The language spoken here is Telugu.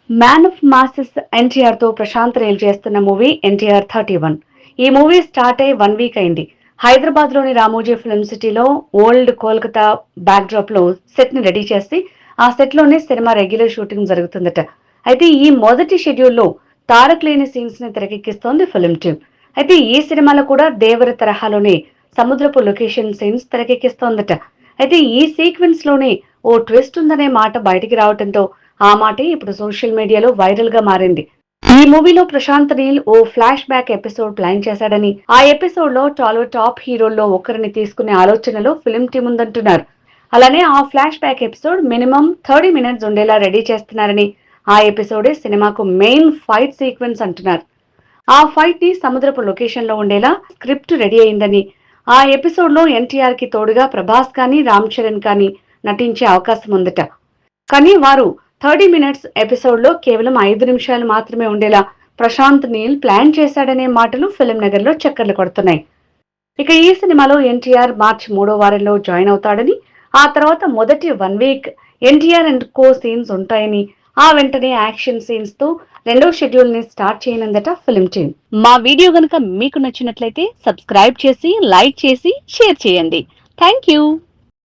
మ్యాన్ ఆఫ్ మాసెస్ ఎన్టీఆర్ తో ప్రశాంత్ రేల్ చేస్తున్న మూవీ ఎన్టీఆర్ 31. ఈ మూవీ స్టార్ట్ అయి 1 వీక్ అయింది. హైదరాబాద్ లోని రామోజీ ఫిల్మ్ సిటీలో ఓల్డ్ కోల్కతా బ్యాక్ డ్రాప్ లో సెట్ ని రెడీ చేసి ఆ సెట్ లోనే సినిమా రెగ్యులర్ షూటింగ్ జరుగుతుందట. అయితే ఈ మొదటి షెడ్యూల్లో తారక్ లేని సీన్స్ ని తెరకెక్కిస్తోంది ఫిల్మ్ టీమ్. అయితే ఈ సినిమాలో కూడా దేవర తరహాలోనే సముద్రపు లొకేషన్ సీన్స్ తెరకెక్కిస్తోందట. అయితే ఈ సీక్వెన్స్ లోనే ఓ ట్విస్ట్ ఉందనే మాట బయటికి రావడంతో ఆ మాటే ఇప్పుడు సోషల్ మీడియాలో వైరల్ గా మారింది. ఈ మూవీలో ప్రశాంత్ నీల్ ఓ ఫ్లాష్ బ్యాక్ ఎపిసోడ్ ప్లాన్ చేశాడని, ఆ ఎపిసోడ్ లో టాప్ హీరోల్లో ఒకరిని తీసుకునే ఆలోచనలో ఫిల్మ్ టీం ఉందంటున్నారు. అలానే ఆ flash back episode minimum 30 minutes ఉండేలా రెడీ చేస్తున్నారని, ఆ ఎపిసోడే సినిమాకు మెయిన్ ఫైట్ సీక్వెన్స్ అంటున్నారు. ఆ ఫైట్ ని సముద్రపు లొకేషన్ లో ఉండేలా స్క్రిప్ట్ రెడీ అయిందని, ఆ ఎపిసోడ్ లో ఎన్టీఆర్ కి తోడుగా ప్రభాస్ కానీ రామ్ చరణ్ కానీ నటించే అవకాశం ఉందట. కానీ వారు 30 మినిట్స్ ఎపిసోడ్ లో కేవలం 5 నిమిషాలు మాత్రమే ఉండేలా ప్రశాంత్ నీల్ ప్లాన్ చేశాడనే మాటలు ఫిల్మ్ నగర్ లో చక్కర్లు కొడుతున్నాయి. ఇక ఈ సినిమాలో ఎన్టీఆర్ మార్చి 3వ వారంలో జాయిన్ అవుతాడని, ఆ తర్వాత మొదటి 1 week NTR and co scenes ఉంటాయని, ఆ వెంటనే యాక్షన్ సీన్స్ తో రెండో షెడ్యూల్ ని స్టార్ట్ చేయనుందట ఫిల్మ్ టీమ్. మా వీడియో గనుక మీకు నచ్చినట్లయితే సబ్స్క్రైబ్ చేసి, లైక్ చేసి, షేర్ చేయండి. Thank you.